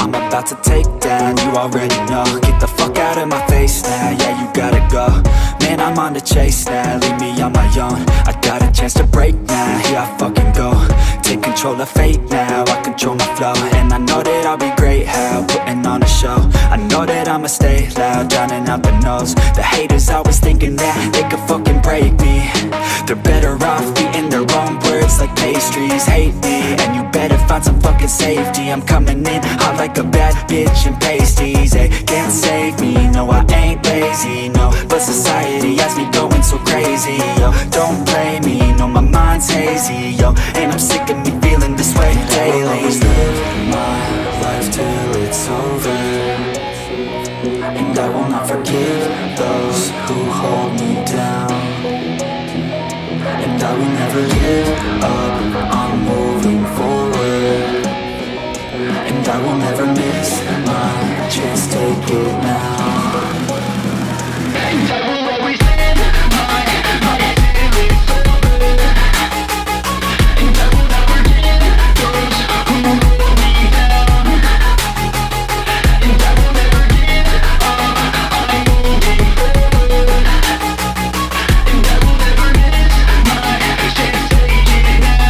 I'm about to take down, you already know. Get the fuck out of my face now, yeah, you gotta go. Man, I'm on the chase now, leave me on my own. I got a chance to break now, here I fucking go. Take control of fate now, I control my flow. And I know that I'll be great, how, putting on a show. I know that I'ma stay loud, drowning out the noise. The haters always thinking that they could fucking break me. They're better off eating their own words like pastries. Hate me, and you better find some fucking safety. I'm coming in hot like a bad bitch in pasties. They can't save me, no I ain't lazy, no. But society has me going so crazy, yo. Don't play me, no my mind's hazy, yo. And I'm sick of me feeling this way daily. I'll always live my life till it's over, and I will not forgive those who hold me down. And I will never give up, I'm moving forward. And I will never miss my chance, take it now. And I will always live my life till it's over. And I will never give those who hold me down. And I will never give up, I'm moving forward. And I will never miss my chance, take it now.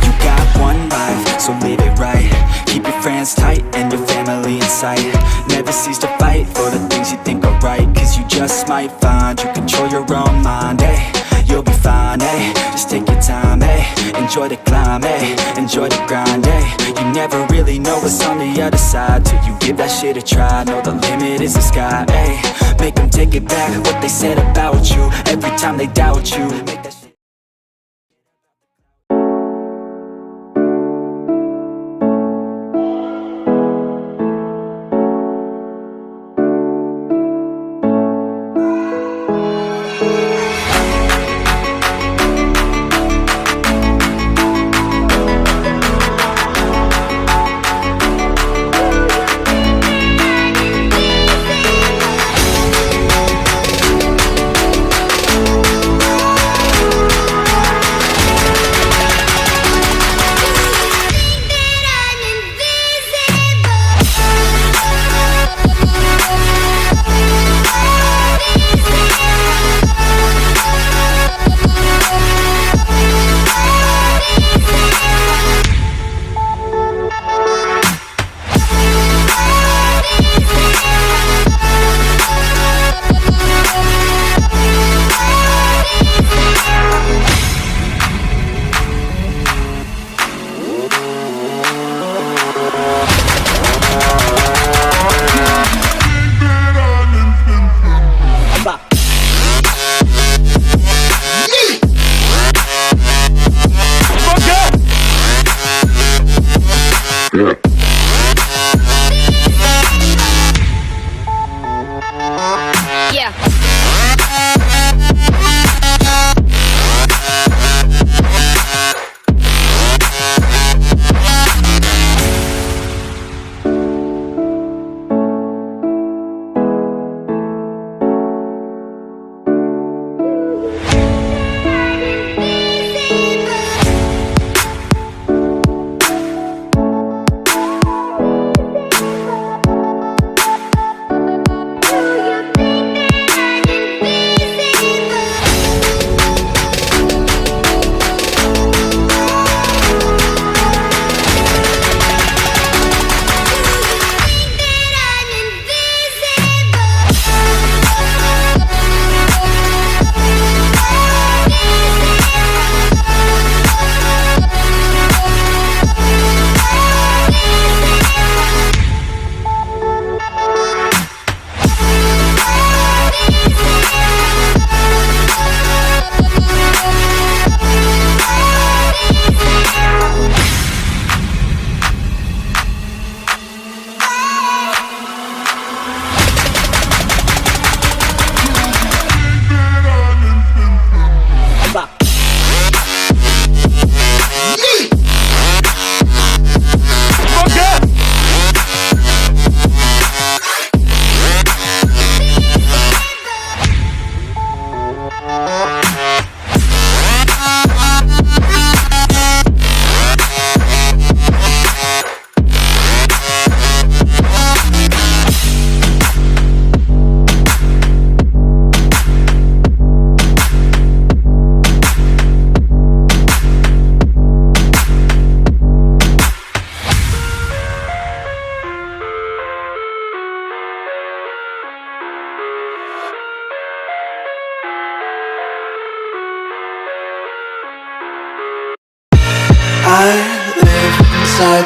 You got one life, so live it right. Keep your friends tight and your family in sight. Never cease to fight for the things you think are right, cause you just might find you control your own mind, eh? You'll be fine, eh? Just take your time, eh? Enjoy the climb, eh? Enjoy the grind, eh? You never really know what's on the other side till you give that shit a try. Know the limit is the sky, eh? Make them take it back, what they said about you. Every time they doubt you, make that shit.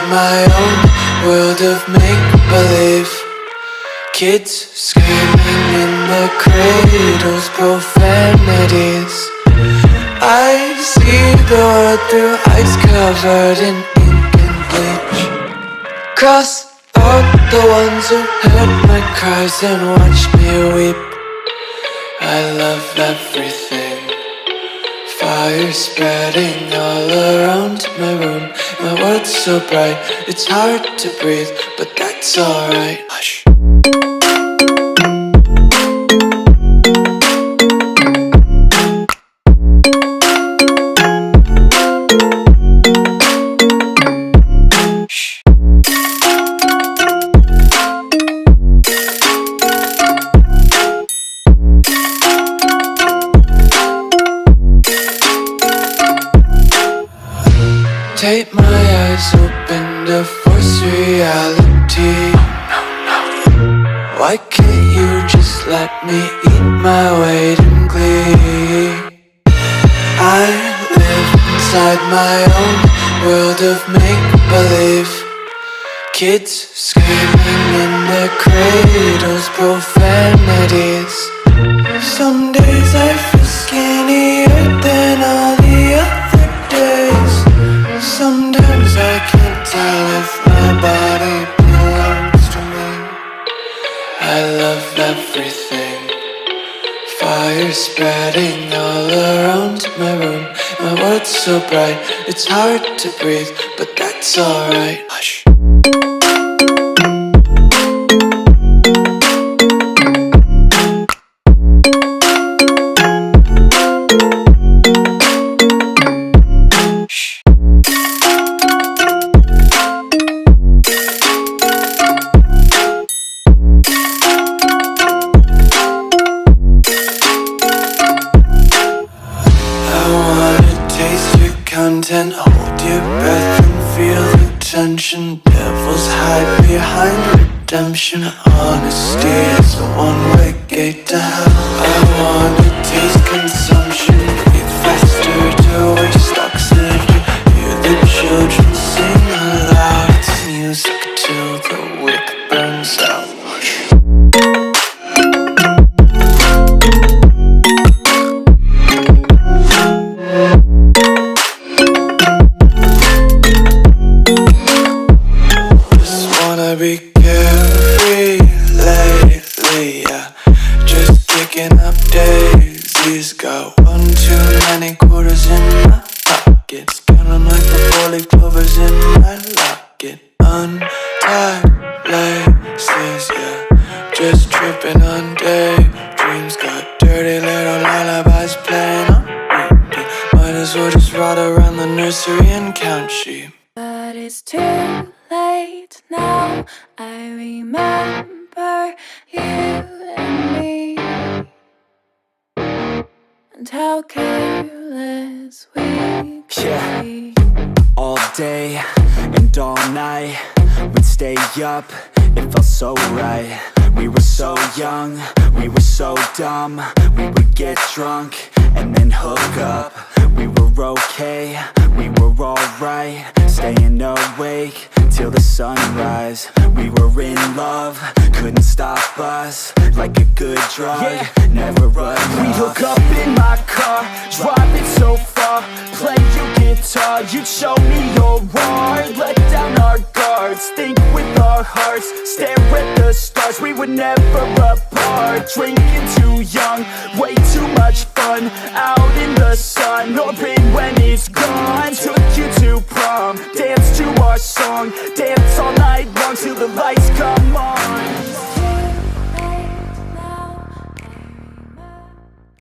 my own world of make-believe. Kids screaming in the cradles, profanities. I see the world through ice covered in ink and bleach. Cross out the ones who heard my cries and watched me weep. I love everything. Fire spreading all around my room. My world's so bright, it's hard to breathe, but that's alright. Hush. Tape my eyes open to force reality. Why can't you just let me eat my weight in glee? I live inside my own world of make-believe. Kids screaming in their cradles, profanities. Some days I feel skinnier than all the other days. Sometimes I can't tell if my body belongs to me. I love everything. Fire spreading all around my room. My world's so bright, it's hard to breathe, but that's alright. Hush. And hold your breath and feel the tension. Devils hide behind redemption. Honesty is a one-way gate to hell. I wanna taste consumption. Breathe faster to waste oxygen. Hear the children sing aloud. It's music till the wick burns out. Be carefree lately, yeah. Just kicking up daisies. Got one too many quarters in my pockets. Counting like the four-leaf clovers in my locket. Untied laces, yeah. Just tripping on daydreams. Got dirty little lullabies playing on repeat. Might as well just ride around the nursery and count sheep. But it's too late now. I remember you and me, and how careless we could be. All day and all night, we'd stay up, it felt so right. We were so young, we were so dumb. We would get drunk and then hook up. We were okay, we were alright. Staying awake till the sunrise. We were in love, couldn't stop us. Like a good drug, never enough. We'd hook up in my car, driving so far. Play your guitar, you'd show me your art. Let down our guards, think with our hearts. Stare at the stars, we were never apart. Drinking too young, way too much fun. Out in the sun, or rain when it's gone. Took you to prom, dance to our song. Dance all night long till the lights come on.